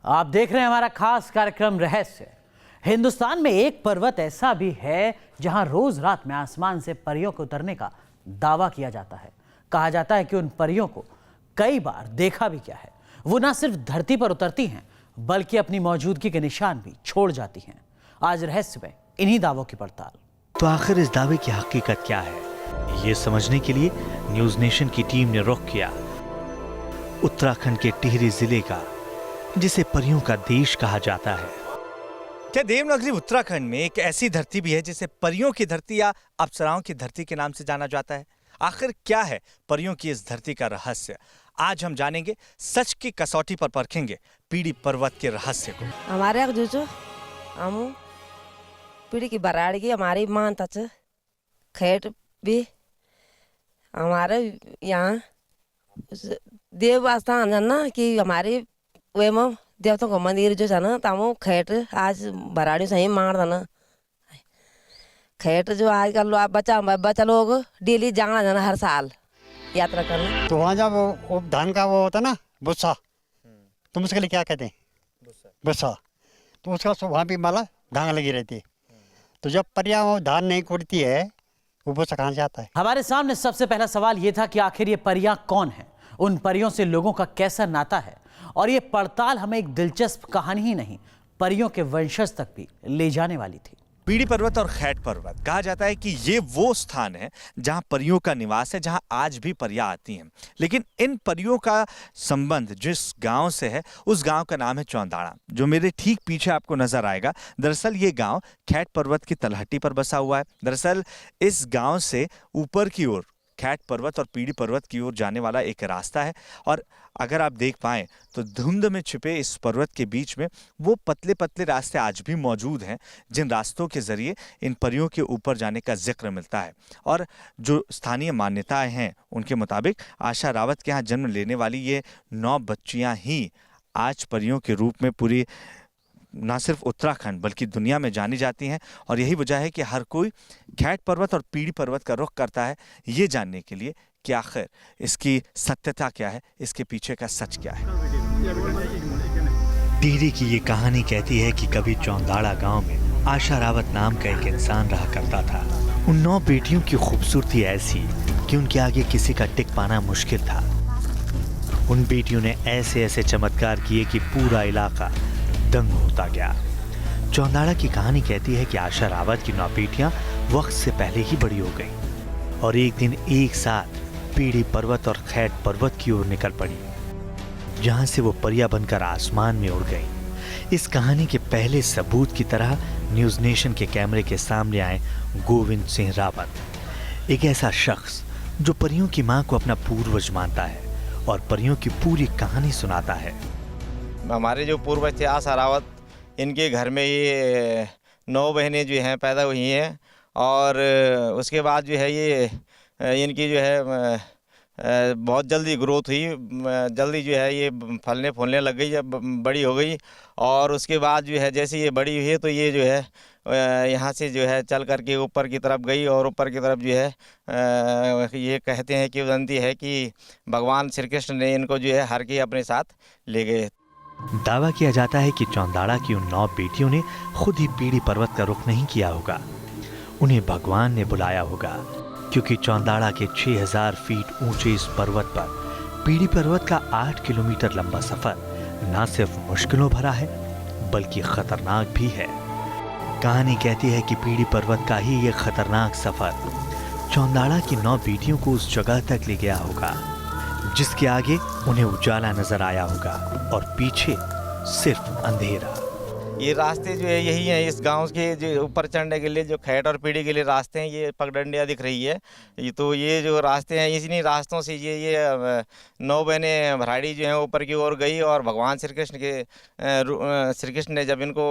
आप देख रहे हैं हमारा खास कार्यक्रम रहस्य। हिंदुस्तान में एक पर्वत ऐसा भी है जहां रोज रात में आसमान से परियों के उतरने का दावा किया जाता है। कहा जाता है कि उन परियों को कई बार देखा भी क्या है। वो ना सिर्फ धरती पर उतरती हैं बल्कि अपनी मौजूदगी के निशान भी छोड़ जाती हैं। आज रहस्य में इन्हीं दावों की पड़ताल। तो आखिर इस दावे की हकीकत क्या है, ये समझने के लिए न्यूज नेशन की टीम ने रुख किया उत्तराखंड के टिहरी जिले का, जिसे परियों का देश कहा जाता है। क्या देवनागरी उत्तराखंड में एक ऐसी धरती भी है जिसे परियों की धरती या अप्सराओं की धरती के नाम से जाना जाता है? आखिर क्या है परियों की इस धरती का रहस्य? आज हम जानेंगे, सच की कसौटी पर परखेंगे पीड़ी पर्वत के रहस्य को। हमारे जो हम पीड़ी की बराड़ की हमारी मान तच खेत भी हमारे यहाँ देव स्थान है ना कि हमारे वे में देवताओं का मंदिर जो है ना तमो खेत आज बराड़ी से ही मार था ना खेत जो आजकल बच्चा लोग डेली जाना जाना हर साल यात्रा करना। तो वहाँ जब वो धान का वो होता ना भुस्सा, तुम उसके लिए क्या कहते हैं? भुस्सा। तो उसका वहाँ भी माला धान लगी रहती है। तो जब परियां वो धान नहीं कुड़ती है वो भुस्सा कहाँ से आता है? हमारे सामने सबसे पहला सवाल यह था कि आखिर ये परियां कौन हैं, उन परियों से लोगों का कैसा नाता है। और ये पड़ताल हमें एक दिलचस्प कहानी ही नहीं, परियों के वंशज तक भी ले जाने वाली थी। पीड़ी पर्वत और खैट पर्वत कहा जाता है कि ये वो स्थान है जहां परियों का निवास है, जहां आज भी परियां आती हैं। लेकिन इन परियों का संबंध जिस गांव से है, उस गांव का नाम है चौंदाड़ा, जो मेरे ठीक पीछे आपको नजर आएगा। दरअसल ये गांव खैट पर्वत की तलहटी पर बसा हुआ है। दरअसल इस गांव से ऊपर की ओर खैट पर्वत और पीड़ी पर्वत की ओर जाने वाला एक रास्ता है। और अगर आप देख पाएं तो धुंध में छिपे इस पर्वत के बीच में वो पतले पतले रास्ते आज भी मौजूद हैं, जिन रास्तों के जरिए इन परियों के ऊपर जाने का जिक्र मिलता है। और जो स्थानीय मान्यताएं हैं उनके मुताबिक आशा रावत के यहाँ जन्म लेने वाली ये 9 बच्चियां ही आज परियों के रूप में पूरी ना सिर्फ उत्तराखंड बल्कि दुनिया में जानी जाती हैं। और यही वजह है कि हर कोई खैट पर्वत और पीड़ी पर्वत का रुख करता है ये जानने के लिए कि आखिर इसकी सत्यता क्या है, इसके पीछे का सच क्या है। टिहरी की ये कहानी कहती है कि कभी चौंदाड़ा गांव में आशा रावत नाम का एक इंसान रहा करता था। उन 9 बेटियों की खूबसूरती ऐसी कि उनके आगे किसी का टिक पाना मुश्किल था। उन बेटियों ने ऐसे ऐसे चमत्कार किए कि पूरा इलाका दंग होता गया। चौंदाड़ा की कहानी कहती है कि आशा रावत की 9 बेटियां वक्त से पहले ही बड़ी हो गईं और एक दिन एक साथ पीड़ी पर्वत और खैट पर्वत की ओर निकल पड़ी, जहां से वो परियां बनकर आसमान में उड़ गईं। इस कहानी के पहले सबूत की तरह न्यूज नेशन के कैमरे के सामने आए गोविंद सिंह रावत, एक ऐसा शख्स जो परियों की मां को अपना पूर्वज मानता है और परियों की पूरी कहानी सुनाता है। हमारे जो पूर्वज थे आशा रावत, इनके घर में ये 9 बहनें जो हैं पैदा हुई हैं। और उसके बाद जो है ये इनकी जो है बहुत जल्दी ग्रोथ हुई, जल्दी जो है ये फलने फूलने लग गई, बड़ी हो गई। और उसके बाद जो है जैसे ये बड़ी हुई तो ये जो है यहाँ से जो है चल करके ऊपर की तरफ गई। और ऊपर की तरफ जो है ये कहते हैं कि वदंती है कि भगवान श्री कृष्ण ने इनको जो है हर के अपने साथ ले गए। दावा किया जाता है कि चौंदाड़ा की उन 9 बेटियों ने खुद ही पीड़ी पर्वत का रुख नहीं किया होगा, उन्हें भगवान ने बुलाया होगा। क्योंकि चौंदाड़ा के 6000 फीट ऊंचे इस पर्वत पर पीड़ी पर्वत का 8 किलोमीटर लंबा सफर न सिर्फ मुश्किलों भरा है बल्कि खतरनाक भी है। कहानी कहती है कि पीड़ी पर्वत का ही ये खतरनाक सफर चौंदाड़ा की 9 बेटियों को उस जगह तक ले गया होगा जिसके आगे उन्हें उजाला नजर आया होगा और पीछे सिर्फ अंधेरा। ये रास्ते जो है यही हैं इस गांव के जो ऊपर चढ़ने के लिए, जो खैट और पीड़ी के लिए रास्ते हैं, ये पगडंडियाँ दिख रही है। तो ये जो रास्ते हैं इन्हीं रास्तों से ये 9 बहनें भराड़ी जो हैं ऊपर की ओर गई। और भगवान श्री कृष्ण ने जब इनको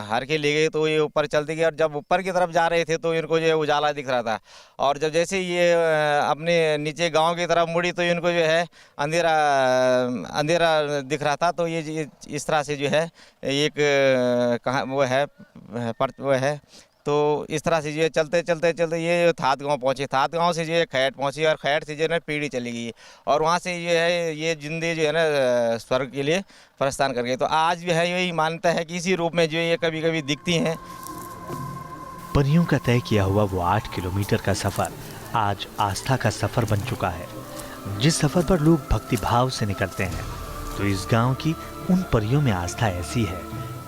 हर के ले गए तो ये ऊपर चलते गए। और जब ऊपर की तरफ जा रहे थे तो इनको जो है उजाला दिख रहा था। और जब जैसे ये अपने नीचे गाँव की तरफ मुड़ी तो इनको जो है अंधेरा दिख रहा था। तो ये इस तरह से जो है एक कहाँ वो है तो इस तरह से जो है चलते चलते चलते ये थात गांव पहुँचे, थात गांव से जो है खैट पहुँची और खैट से जो है ना पीढ़ी चली गई और वहाँ से जो है ये जिंदे जो है ना स्वर्ग के लिए प्रस्थान कर गए। तो आज जो है यही मान्यता है कि इसी रूप में जो ये कभी कभी दिखती हैं। परियों का तय किया हुआ वो 8 किलोमीटर का सफर आज आस्था का सफर बन चुका है, जिस सफर पर लोग भक्ति भाव से निकलते हैं। तो इस गांव की उन परियों में आस्था ऐसी है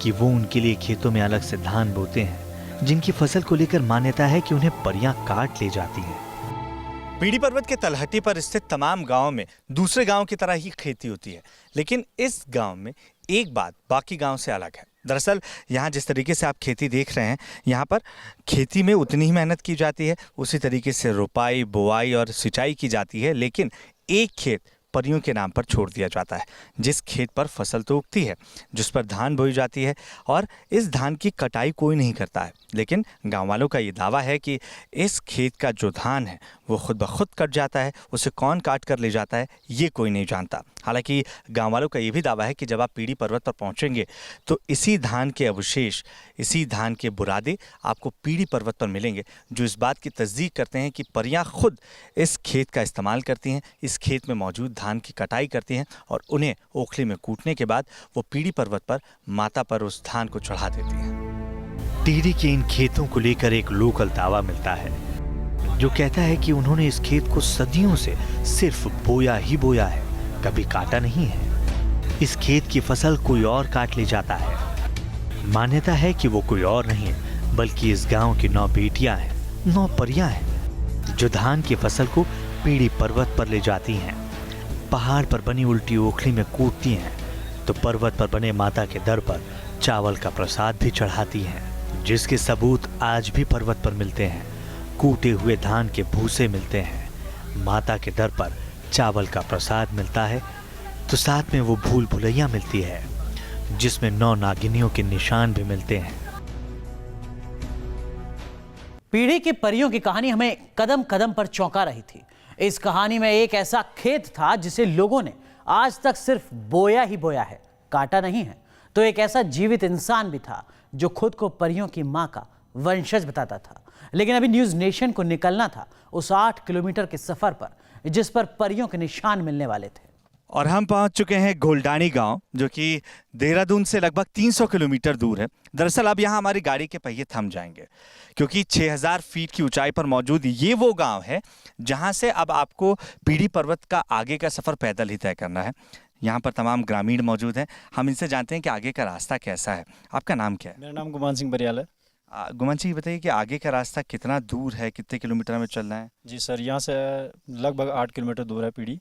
कि वो उनके लिए खेतों में अलग से धान बोते हैं, जिनकी फसल को लेकर मान्यता है कि उन्हें परियां काट ले जाती हैं। पीढ़ी पर्वत के तलहटी पर स्थित तमाम गांव में दूसरे गांव की तरह ही खेती होती है, लेकिन इस गांव में एक बात बाकी गांव से अलग है। दरअसल यहाँ जिस तरीके से आप खेती देख रहे हैं, यहाँ पर खेती में उतनी ही मेहनत की जाती है, उसी तरीके से रुपाई, बुआई और सिंचाई की जाती है, लेकिन एक खेत परियों के नाम पर छोड़ दिया जाता है। जिस खेत पर फसल तो उगती है, जिस पर धान बोई जाती है और इस धान की कटाई कोई नहीं करता है, लेकिन गांव वालों का ये दावा है कि इस खेत का जो धान है वो खुद ब खुद कट जाता है, उसे कौन काट कर ले जाता है ये कोई नहीं जानता। हालांकि गांव वालों का ये भी दावा है कि जब आप पीढ़ी पर्वत पर पहुंचेंगे तो इसी धान के अवशेष, इसी धान के बुरादे आपको पीढ़ी पर्वत पर मिलेंगे, जो इस बात की तस्दीक करते हैं कि परियां खुद इस खेत का इस्तेमाल करती हैं, इस खेत में मौजूद धान की कटाई करती हैं और उन्हें ओखली में कूटने के बाद वो पीढ़ी पर्वत पर माता पर उस धान को चढ़ा देती हैं। टिहरी के इन खेतों को लेकर एक लोकल दावा मिलता है, जो कहता है कि उन्होंने इस खेत को सदियों से सिर्फ बोया ही बोया है, कभी काटा नहीं है। इस खेत की फसल कोई और काट ले जाता है। मान्यता है कि वो कोई और नहीं है, बल्कि इस गांव की 9 बेटियां हैं, 9 परियां हैं, जो धान की फसल को पीढ़ी पर्वत पर ले जाती हैं, पहाड़ पर बनी उल्टी ओखली में कूटती हैं, तो पर्वत पर बने माता के दर पर चावल का प्रसाद भी चढ़ाती हैं, जिसके सबूत आज भी पर्वत पर मिलते हैं। कूटे हुए धान के भूसे मिलते हैं, माता के दर पर चावल का प्रसाद मिलता है, तो साथ में वो भूल भुलैया मिलती है, जिसमें 9 नागिनियों के निशान भी मिलते हैं। पीढ़ी की परियों की कहानी हमें कदम कदम पर चौंका रही थी। इस कहानी में एक ऐसा खेत था जिसे लोगों ने आज तक सिर्फ बोया ही बोया है, काटा नहीं है। तो एक ऐसा जीवित इंसान भी था जो खुद को परियों की मां का वंशज बताता था। लेकिन अभी न्यूज नेशन को निकलना था उस 8 किलोमीटर के सफर पर, जिस पर परियों के निशान मिलने वाले थे। और हम पहुंच चुके हैं गोल्डानी गांव, जो कि देहरादून से लगभग 300 किलोमीटर दूर है। दरअसल अब यहाँ हमारी गाड़ी के पहिए थम जाएंगे, क्योंकि 6000 फीट की ऊंचाई पर मौजूद ये वो गांव है जहां से अब आपको पीढ़ी पर्वत का आगे का सफ़र पैदल ही तय करना है। यहाँ पर तमाम ग्रामीण मौजूद हैं, हम इनसे जानते हैं कि आगे का रास्ता कैसा है। आपका नाम क्या है? मेरा नाम गुमान सिंह बरियाल है। गुमान जी, बताइए कि आगे का रास्ता कितना दूर है, कितने किलोमीटर में चलना है? जी सर, यहाँ से लगभग 8 किलोमीटर दूर है पीढ़ी,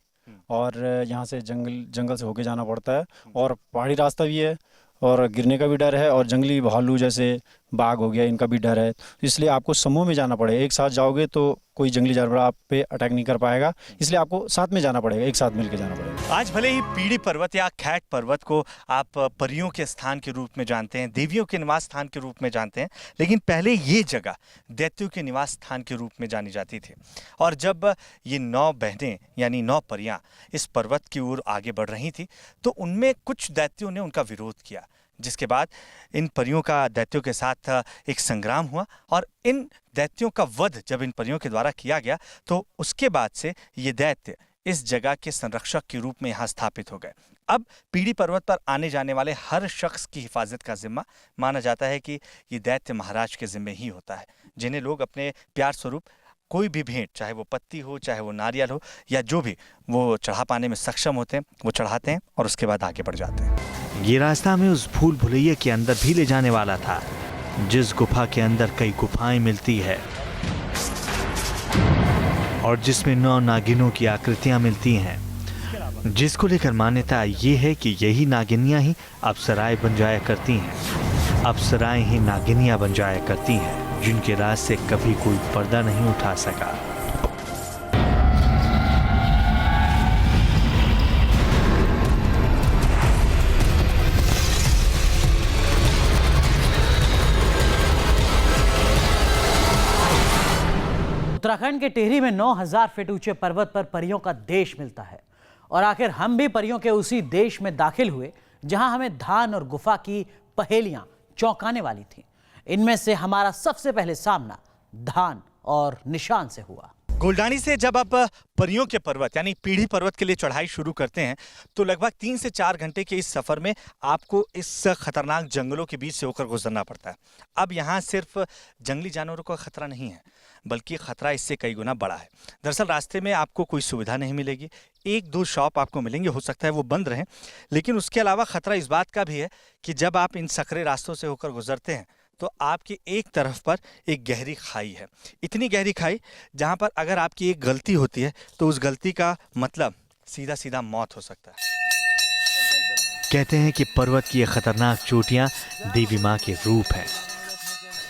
और यहाँ से जंगल से होके जाना पड़ता है, और पहाड़ी रास्ता भी है, और गिरने का भी डर है, और जंगली भालू जैसे बाघ हो गया इनका भी डर है। इसलिए आपको समूह में जाना पड़ेगा। एक साथ जाओगे तो कोई जंगली जानवर आप पे अटैक नहीं कर पाएगा, इसलिए आपको साथ में जाना पड़ेगा, एक साथ मिलकर जाना पड़ेगा। आज भले ही पीढ़ी पर्वत या खैट पर्वत को आप परियों के स्थान के रूप में जानते हैं, देवियों के निवास स्थान के रूप में जानते हैं, लेकिन पहले ये जगह दैत्यों के निवास स्थान के रूप में जानी जाती थी। और जब ये 9 बहनें यानी 9 परियां इस पर्वत की ओर आगे बढ़ रही थी, तो उनमें कुछ दैत्यों ने उनका विरोध किया, जिसके बाद इन परियों का दैत्यों के साथ एक संग्राम हुआ, और इन दैत्यों का वध जब इन परियों के द्वारा किया गया, तो उसके बाद से ये दैत्य इस जगह के संरक्षक के रूप में यहाँ स्थापित हो गए। अब पीढ़ी पर्वत पर आने जाने वाले हर शख्स की हिफाजत का जिम्मा माना जाता है कि ये दैत्य महाराज के जिम्मे ही होता है, जिन्हें लोग अपने प्यार स्वरूप कोई भी भेंट, चाहे वो पत्ती हो, चाहे वो नारियल हो, या जो भी वो चढ़ा पाने में सक्षम होते हैं, वो चढ़ाते हैं और उसके बाद आगे बढ़ जाते हैं। ये रास्ता हमें उस भूल भुलैया के अंदर भी ले जाने वाला था, जिस गुफा के अंदर कई गुफाएं मिलती है और जिसमें 9 नागिनों की आकृतियां मिलती हैं, जिसको लेकर मान्यता ये है कि यही नागिनियां ही अप्सराएं बन जाया करती हैं। अप्सराएं ही नागिनियां बन जाया करती हैं, जिनके राज से कभी कोई पर्दा नहीं उठा सका। उत्तराखंड के टिहरी में 9000 फीट ऊंचे पर्वत पर परियों का देश मिलता है, और आखिर हम भी परियों के उसी देश में दाखिल हुए जहां हमें धान और गुफा की पहेलियां चौंकाने वाली थीं। इनमें से हमारा सबसे पहले सामना धान और निशान से हुआ। गोल्डानी से जब आप परियों के पर्वत यानी पीढ़ी पर्वत के लिए चढ़ाई शुरू करते हैं तो लगभग 3 से 4 घंटे के इस सफ़र में आपको इस खतरनाक जंगलों के बीच से होकर गुजरना पड़ता है। अब यहाँ सिर्फ जंगली जानवरों का खतरा नहीं है, बल्कि खतरा इससे कई गुना बड़ा है। दरअसल रास्ते में आपको कोई सुविधा नहीं मिलेगी, 1-2 शॉप आपको मिलेंगे, हो सकता है वो बंद रहें, लेकिन उसके अलावा खतरा इस बात का भी है कि जब आप इन सकरे रास्तों से होकर गुजरते हैं तो आपकी एक तरफ पर एक गहरी खाई है, इतनी गहरी खाई जहां पर अगर आपकी एक गलती होती है तो उस गलती का मतलब सीधा सीधा मौत हो सकता है। कहते हैं कि पर्वत की ये खतरनाक चोटियां देवी माँ के रूप हैं,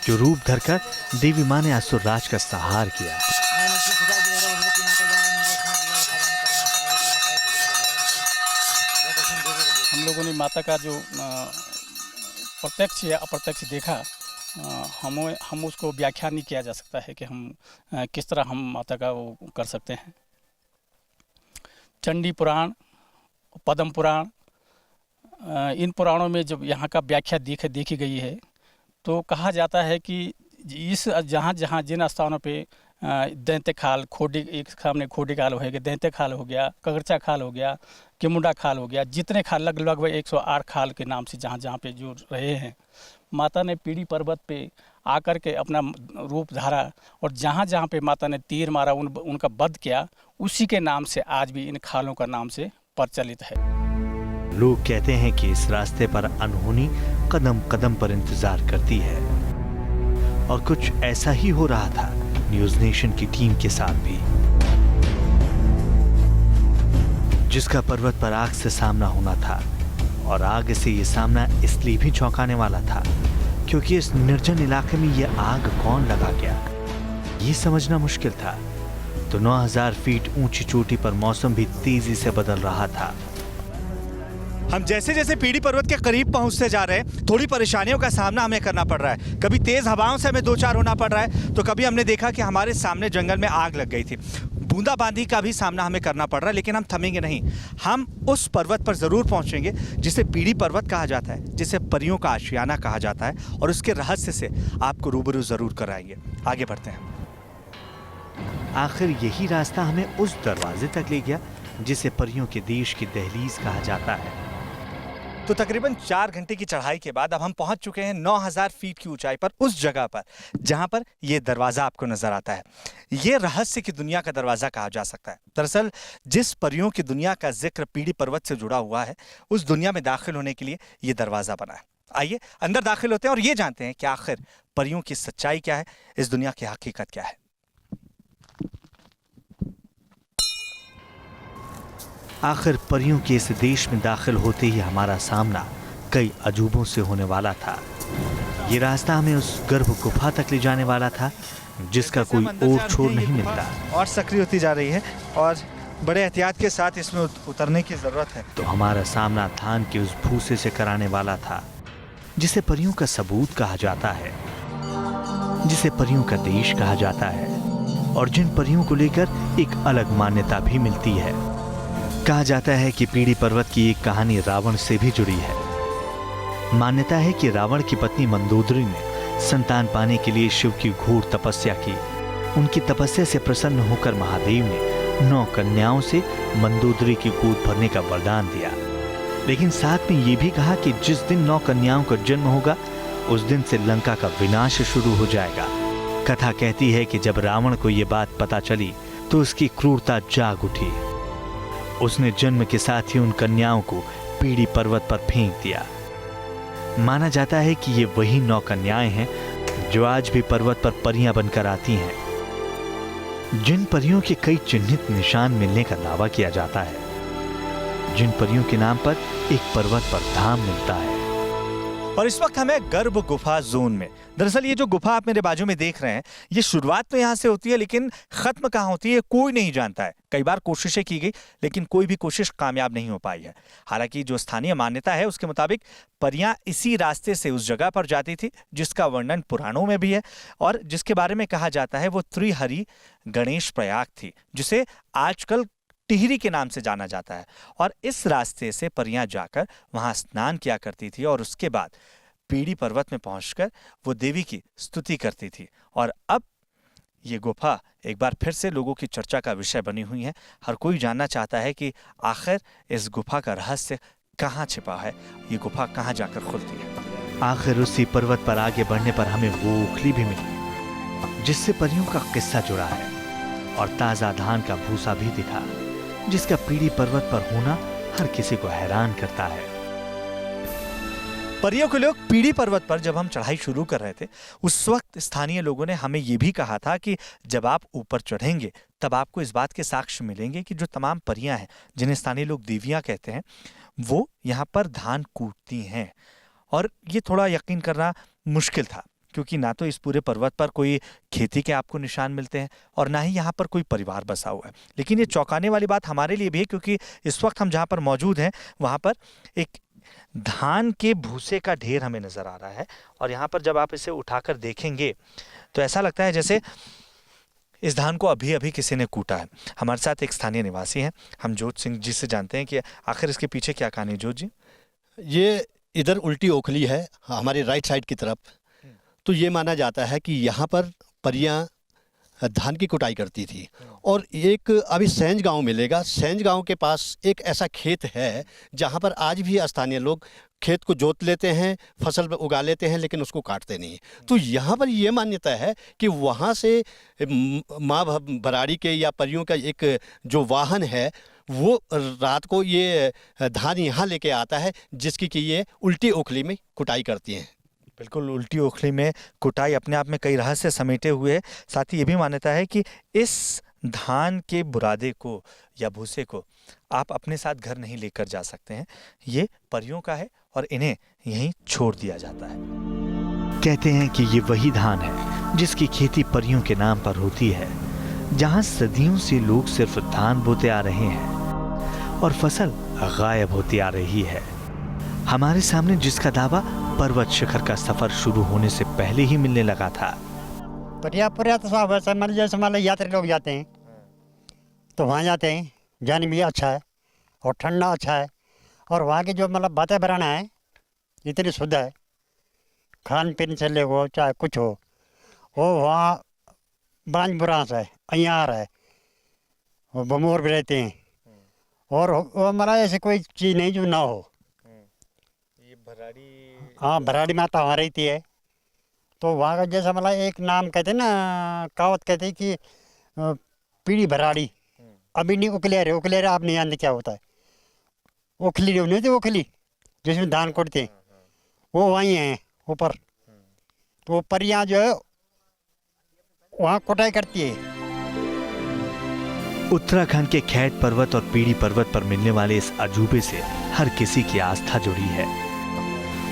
जो रूप धरकर देवी माँ ने असुर राज का संहार किया। हम लोगों ने माता का जो प्रत्यक्ष या अप्रत्यक्ष देखा, हम उसको व्याख्या नहीं किया जा सकता है कि हम किस तरह हम माता का वो कर सकते हैं। चंडी पुराण, पद्म पुराण, इन पुराणों में जब यहाँ का व्याख्या देखी गई है तो कहा जाता है कि इस जहाँ जिन स्थानों पे दैत्य खाल, खोडी, एक सामने खोडी खाल हो गया, दैत्य खाल हो गया, कगरचा खाल हो गया, केमुंडा खाल हो गया, जितने खाल लगभग 108 खाल के नाम से जहाँ पे जो रहे हैं, माता ने पीढ़ी पर्वत पे आकर के अपना रूप धारा और जहाँ पे माता ने तीर मारा, उनका वध किया, उसी के नाम से आज भी इन खालों का नाम से प्रचलित है। लोग कहते हैं कि इस रास्ते पर अनहोनी कदम कदम पर इंतजार करती है, और कुछ ऐसा ही हो रहा था न्यूज नेशन की टीम के साथ भी, जिसका पर्वत पर आग से सामना होना था। और आग से ये सामना इसलिए भी चौंकाने वाला था क्योंकि इस निर्जन इलाके में ये आग कौन लगा गया, ये समझना मुश्किल था। तो 9000 फीट ऊंची चोटी पर मौसम भी तेजी से बदल रहा था। हम जैसे जैसे पीढ़ी पर्वत के करीब पहुंचते जा रहे हैं, थोड़ी परेशानियों का सामना हमें करना पड़ रहा है। कभी तेज हवाओं से हमें 2-4 होना पड़ रहा है, तो कभी हमने देखा कि हमारे सामने जंगल में आग लग गई थी। बूंदाबांदी का भी सामना हमें करना पड़ रहा है, लेकिन हम थमेंगे नहीं। हम उस पर्वत पर जरूर पहुंचेंगे जिसे पीढ़ी पर्वत कहा जाता है, जिसे परियों का आशियाना कहा जाता है, और उसके रहस्य से आपको रूबरू जरूर कराएंगे। आगे बढ़ते हैं। आखिर यही रास्ता हमें उस दरवाजे तक ले गया जिसे परियों के देश की दहलीज कहा जाता है। तो तकरीबन 4 घंटे की चढ़ाई के बाद अब हम पहुंच चुके हैं 9000 फीट की ऊंचाई पर, उस जगह पर जहां पर यह दरवाजा आपको नजर आता है। यह रहस्य की दुनिया का दरवाजा कहा जा सकता है। दरअसल जिस परियों की दुनिया का जिक्र पीढ़ी पर्वत से जुड़ा हुआ है, उस दुनिया में दाखिल होने के लिए यह दरवाजा बना है। आइए अंदर दाखिल होते हैं और ये जानते हैं कि आखिर परियों की सच्चाई क्या है, इस दुनिया की हकीकत क्या है। आखिर परियों के इस देश में दाखिल होते ही हमारा सामना कई अजूबों से होने वाला था। ये रास्ता हमें उस गर्भ गुफा तक ले जाने वाला था जिसका कोई ओर छोर नहीं मिलता। और सक्रिय होती जा रही है और बड़े एहतियात के साथ इसमें उतरने की जरूरत है। तो हमारा सामना धान के उस भूसे से कराने वाला था जिसे परियों का सबूत कहा जाता है, जिसे परियों का देश कहा जाता है, और जिन परियों को लेकर एक अलग मान्यता भी मिलती है। कहा जाता है कि पीढ़ी पर्वत की एक कहानी रावण से भी जुड़ी है। मान्यता है कि रावण की पत्नी मंदोदरी ने संतान पाने के लिए शिव की घोर तपस्या की। उनकी तपस्या से प्रसन्न होकर महादेव ने 9 कन्याओं से मंदोदरी की गोद भरने का वरदान दिया, लेकिन साथ में ये भी कहा कि जिस दिन 9 कन्याओं का जन्म होगा उस दिन से लंका का विनाश शुरू हो जाएगा। कथा कहती है कि जब रावण को ये बात पता चली तो उसकी क्रूरता जाग उठी। उसने जन्म के साथ ही उन कन्याओं को पीढ़ी पर्वत पर फेंक दिया। माना जाता है कि ये वही 9 कन्याएं हैं जो आज भी पर्वत पर परियां बनकर आती हैं, जिन परियों के कई चिन्हित निशान मिलने का दावा किया जाता है, जिन परियों के नाम पर एक पर्वत पर धाम मिलता है। और इस वक्त हमें गर्भ गुफा जोन में, दरअसल ये जो गुफा आप मेरे बाजू में देख रहे हैं, ये शुरुआत तो यहाँ से होती है, लेकिन खत्म कहाँ होती है कोई नहीं जानता है। कई बार कोशिशें की गई लेकिन कोई भी कोशिश कामयाब नहीं हो पाई है। हालांकि जो स्थानीय मान्यता है उसके मुताबिक परियां इसी रास्ते से उस जगह पर जाती थी जिसका वर्णन पुराणों में भी है और जिसके बारे में कहा जाता है वो त्रिहरि गणेश प्रयाग थी, जिसे आजकल टिहरी के नाम से जाना जाता है। और इस रास्ते से परियां जाकर वहां स्नान किया करती थी और उसके बाद पीड़ी पर्वत में पहुंचकर वो देवी की स्तुति करती थी। और अब ये गुफा एक बार फिर से लोगों की चर्चा का विषय बनी हुई है। हर कोई जानना चाहता है कि आखिर इस गुफा का रहस्य कहाँ छिपा है, ये गुफा कहाँ जाकर खुलती है। आखिर उसी पर्वत पर आगे बढ़ने पर हमें वो ओखली भी मिली जिससे परियों का किस्सा जुड़ा है, और ताजा धान का भूसा भी दिखा जिसका पीड़ी पर्वत पर होना हर किसी को हैरान करता है। परियों के लोग पीड़ी पर्वत पर जब हम चढ़ाई शुरू कर रहे थे, उस वक्त स्थानीय लोगों ने हमें यह भी कहा था कि जब आप ऊपर चढ़ेंगे तब आपको इस बात के साक्ष्य मिलेंगे कि जो तमाम परियां हैं, जिन्हें स्थानीय लोग देवियां कहते हैं, वो यहाँ पर धान कूटती हैं। और ये थोड़ा यकीन करना मुश्किल था, क्योंकि ना तो इस पूरे पर्वत पर कोई खेती के आपको निशान मिलते हैं और ना ही यहाँ पर कोई परिवार बसा हुआ है। लेकिन ये चौंकाने वाली बात हमारे लिए भी है, क्योंकि इस वक्त हम जहाँ पर मौजूद हैं वहाँ पर एक धान के भूसे का ढेर हमें नजर आ रहा है। और यहाँ पर जब आप इसे उठाकर देखेंगे तो ऐसा लगता है जैसे इस धान को अभी अभी किसी ने कूटा है। हमारे साथ एक स्थानीय निवासी हैं, हम जोत सिंह जी से जानते हैं कि आखिर इसके पीछे क्या कहानी है। जोत जी, ये इधर उल्टी ओखली है हमारे राइट साइड की तरफ, तो ये माना जाता है कि यहाँ पर परियां धान की कुटाई करती थी। और एक अभी सैंज गांव मिलेगा, सैंज गांव के पास एक ऐसा खेत है जहाँ पर आज भी स्थानीय लोग खेत को जोत लेते हैं, फसल उगा लेते हैं, लेकिन उसको काटते नहीं। तो यहाँ पर ये मान्यता है कि वहाँ से माँ भराड़ी के या परियों का एक जो वाहन है वो रात को ये धान यहाँ लेके आता है, जिसकी कि ये उल्टी ओखली में कुटाई करती हैं। बिल्कुल, उल्टी ओखली में कुटाई अपने आप में कई रहस्य समेटे हुए है। साथ ही ये भी मान्यता है कि इस धान के बुरादे को या भूसे को आप अपने साथ घर नहीं लेकर जा सकते हैं, ये परियों का है और इन्हें यहीं छोड़ दिया जाता है। कहते हैं कि ये वही धान है जिसकी खेती परियों के नाम पर होती है, जहां सदियों से लोग सिर्फ धान बोते आ रहे हैं और फसल गायब होती आ रही है। हमारे सामने जिसका दावा पर्वत शिखर का सफर शुरू होने से पहले ही मिलने लगा था। परिया तो साहब है, मान जैसे मान लो यात्री लोग जाते हैं तो वहाँ जाते हैं, जाने भी अच्छा है और ठंडा अच्छा है, और वहाँ की जो मतलब वातावरण है इतनी शुद्ध है, खान पीन से ले हो चाहे कुछ हो, वो वहाँ बांझ बुरांस है, अयार है, वो बमोर भी रहते हैं, और वो हमारा ऐसी कोई चीज़ नहीं जो ना हो। ये भराड़ी, हाँ, भराड़ी माता वहाँ रहती है। तो वहाँ का जैसा मतलब एक नाम कहते हैं ना, कहावत कहते हैं कि पीड़ी भराड़ी, अभी नहीं उकलेरे, उकलेरे आप नहीं जानते क्या होता है। ओखली जो नहीं थी, ओखली जिसमें धान कुटते हैं, वो वहीं हैं ऊपर। तो वो परियां जो है वहाँ कुटाई करती है। उत्तराखंड के खैट पर्वत और पीड़ी पर्वत पर मिलने वाले इस अजूबे से हर किसी की आस्था जुड़ी है।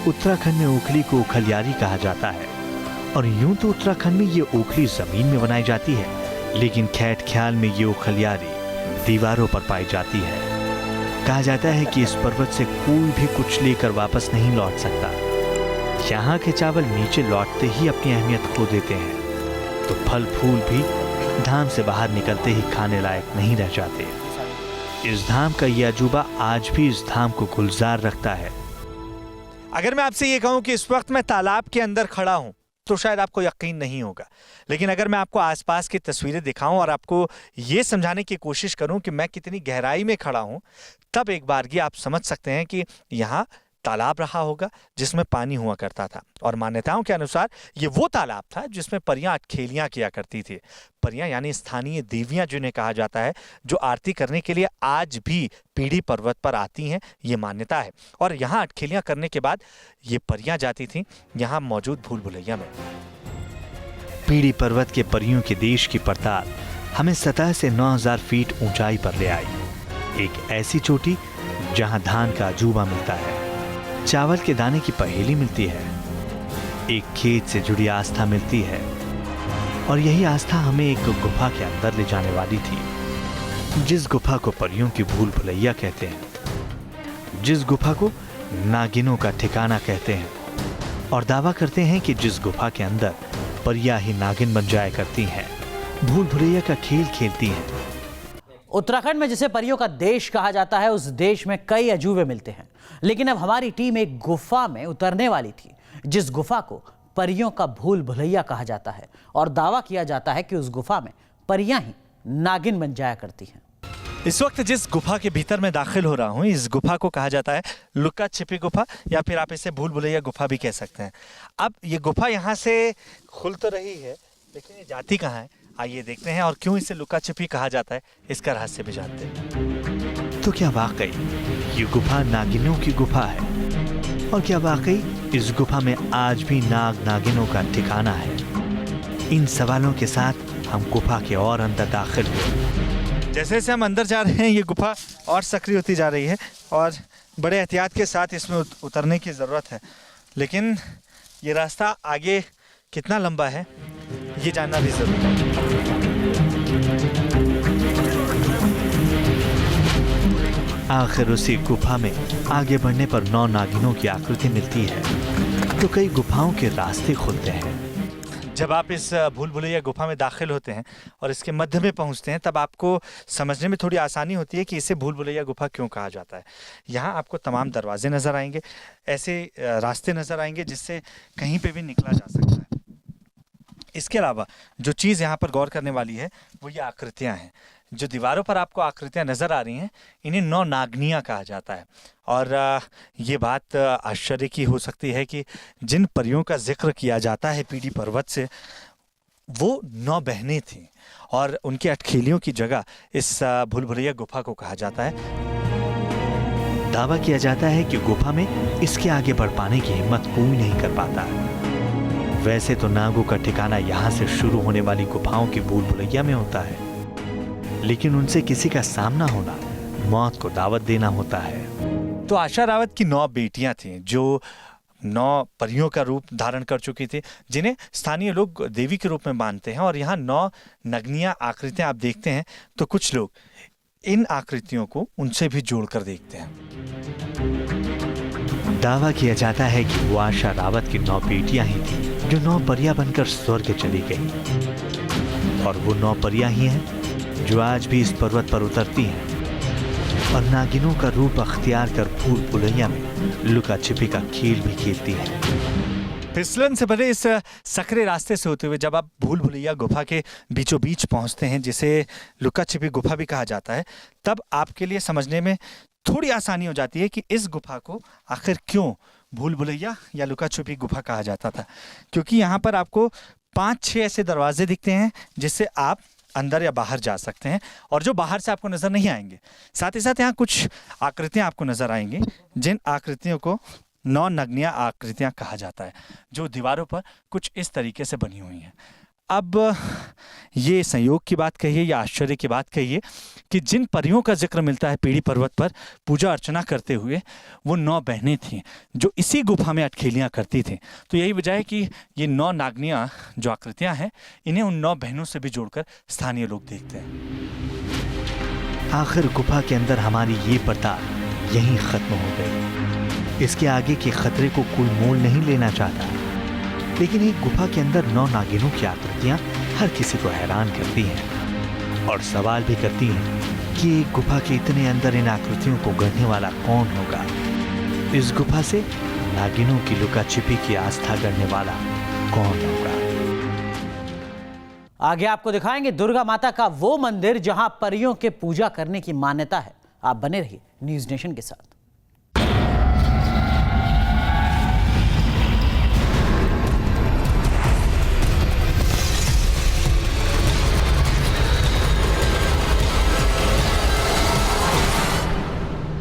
उत्तराखंड में ओखली को उखलियारी कहा जाता है, और यूं तो उत्तराखंड में ये ओखली जमीन में बनाई जाती है, लेकिन खैट ख्याल में ये उखलियारी दीवारों पर पाई जाती है। कहा जाता है कि इस पर्वत से कोई भी कुछ लेकर वापस नहीं लौट सकता। यहाँ के चावल नीचे लौटते ही अपनी अहमियत खो देते हैं, तो फल फूल भी धाम से बाहर निकलते ही खाने लायक नहीं रह जाते। इस धाम का यह अजूबा आज भी इस धाम को गुलजार रखता है। अगर मैं आपसे ये कहूं कि इस वक्त मैं तालाब के अंदर खड़ा हूं तो शायद आपको यकीन नहीं होगा, लेकिन अगर मैं आपको आसपास की तस्वीरें दिखाऊं और आपको ये समझाने की कोशिश करूं कि मैं कितनी गहराई में खड़ा हूं, तब एक बारगी आप समझ सकते हैं कि यहाँ तालाब रहा होगा जिसमें पानी हुआ करता था। और मान्यताओं के अनुसार ये वो तालाब था जिसमें परियां अटखेलियां किया करती थी। परियां यानी स्थानीय देवियां जिन्हें कहा जाता है, जो आरती करने के लिए आज भी पीड़ी पर्वत पर आती हैं, ये मान्यता है। और यहाँ अटखेलियां करने के बाद ये परियां जाती थीं यहाँ मौजूद भूल भुलैया में। पीड़ी पर्वत के परियों के देश की पड़ताल हमें सतह से 9000 फीट ऊंचाई पर ले आई। एक ऐसी चोटी जहां धान का अजूबा मिलता है, चावल के दाने की पहेली मिलती है, एक खेत से जुड़ी आस्था मिलती है, और यही आस्था हमें एक गुफा के अंदर ले जाने वाली थी, जिस गुफा को परियों की भूल भुलैया कहते हैं, जिस गुफा को नागिनों का ठिकाना कहते हैं, और दावा करते हैं कि जिस गुफा के अंदर परियां ही नागिन बन जाया करती हैं, भूल भुलैया का खेल खेलती हैं। उत्तराखंड में जिसे परियों का देश कहा जाता है, उस देश में कई अजूबे मिलते हैं, लेकिन अब हमारी टीम एक गुफा में उतरने वाली थी, जिस गुफा को परियों का भूल भुलैया कहा जाता है और दावा किया जाता है कि उस गुफा में परियां ही नागिन बन जाया करती हैं। इस वक्त जिस गुफा के भीतर मैं दाखिल हो रहा हूँ, इस गुफा को कहा जाता है लुका छिपी गुफा, या फिर आप इसे भूल भुलैया गुफा भी कह सकते हैं। अब ये गुफा यहाँ से खुल तो रही है, लेकिन ये जाती कहाँ है, आइए देखते हैं, और क्यों इसे लुका छिपी कहा जाता है इसका रहस्य भी जानते हैं। तो क्या वाकई ये गुफा नागिनों की गुफा है? और क्या वाकई इस गुफा में आज भी नाग नागिनों का ठिकाना है? इन सवालों के साथ हम गुफा के और अंदर दाखिल हुए। जैसे जैसे हम अंदर जा रहे हैं, ये गुफा और सक्रिय होती जा रही है और बड़े एहतियात के साथ इसमें उतरने की ज़रूरत है। लेकिन ये रास्ता आगे कितना लंबा है, ये जानना भी ज़रूरी है। आखिर उसी गुफा में आगे बढ़ने पर 9 नागिनों की आकृति मिलती है, तो कई गुफाओं के रास्ते खुलते हैं। जब आप इस भूल भुलैया गुफा में दाखिल होते हैं और इसके मध्य में पहुंचते हैं, तब आपको समझने में थोड़ी आसानी होती है कि इसे भूल भुलैया गुफा क्यों कहा जाता है। यहाँ आपको तमाम दरवाजे नज़र आएंगे, ऐसे रास्ते नज़र आएंगे जिससे कहीं पे भी निकला जा सकता है। इसके अलावा जो चीज़ यहाँ पर गौर करने वाली है वो ये आकृतियाँ हैं। जो दीवारों पर आपको आकृतियाँ नज़र आ रही हैं, इन्हें 9 नागनियाँ कहा जाता है। और ये बात आश्चर्य की हो सकती है कि जिन परियों का जिक्र किया जाता है पीड़ी पर्वत से, वो 9 बहनें थीं और उनकी अटखेलियों की जगह इस भूल भुलैया गुफा को कहा जाता है। दावा किया जाता है कि गुफा में इसके आगे बढ़ पाने की हिम्मत कोई नहीं कर पाता। वैसे तो नागों का ठिकाना यहाँ से शुरू होने वाली गुफाओं की भूल भुलैया में होता है, लेकिन उनसे किसी का सामना होना मौत को दावत देना होता है। तो आशा रावत की 9 बेटियां थीं जो 9 परियों का रूप धारण कर चुकी थी, जिन्हें स्थानीय लोग देवी के रूप में मानते हैं। और यहाँ 9 नग्नियाँ आकृतियाँ आप देखते हैं, तो कुछ लोग इन आकृतियों को उनसे भी जोड़कर देखते हैं। दावा किया जाता है कि वो आशा रावत की 9 बेटियां ही थी जो 9 परियां बनकर स्वर्ग चली गई। और वो 9 परियां ही हैं जो आज भी इस पर्वत पर उतरती हैं और नागिनों का रूप अख्तियार कर भूल भुलैया में लुका छिपी का खेल भी खेलती हैं। फिसलन से भरे इस सकरे रास्ते से होते हुए जब आप भूल भुलैया गुफा के बीचों बीच पहुंचते हैं, जिसे लुका छिपी गुफा भी कहा जाता है, तब आपके लिए समझने में थोड़ी आसानी हो जाती है कि इस गुफा को आखिर क्यों भूल भुलैया या लुका छिपी गुफा कहा जाता था। क्योंकि यहाँ पर आपको 5-6 ऐसे दरवाजे दिखते हैं जिससे आप अंदर या बाहर जा सकते हैं, और जो बाहर से आपको नज़र नहीं आएंगे। साथ ही साथ यहाँ कुछ आकृतियाँ आपको नज़र आएंगी, जिन आकृतियों को 9 नग्नियाँ आकृतियाँ कहा जाता है, जो दीवारों पर कुछ इस तरीके से बनी हुई हैं। अब ये संयोग की बात कहिए या आश्चर्य की बात कहिए कि जिन परियों का जिक्र मिलता है पीड़ी पर्वत पर पूजा अर्चना करते हुए, वो 9 बहनें थीं जो इसी गुफा में अटखेलियाँ करती थीं। तो यही वजह है कि ये 9 नागनियाँ जो आकृतियाँ हैं, इन्हें उन 9 बहनों से भी जोड़कर स्थानीय लोग देखते हैं। आखिर गुफा के अंदर हमारी ये पड़ताल यहीं खत्म हो गई। इसके आगे के खतरे को कोई मोल नहीं लेना चाहता, लेकिन एक गुफा के अंदर 9 नागिनों की आकृतियां हर किसी को हैरान करती हैं और सवाल भी करती हैं कि एक गुफा के इतने अंदर इन आकृतियों को गढ़ने वाला कौन होगा। इस गुफा से नागिनों की लुका छिपी की आस्था करने वाला कौन होगा। आगे आपको दिखाएंगे दुर्गा माता का वो मंदिर जहां परियों के पूजा करने की मान्यता है। आप बने रहिए न्यूज़ नेशन के साथ।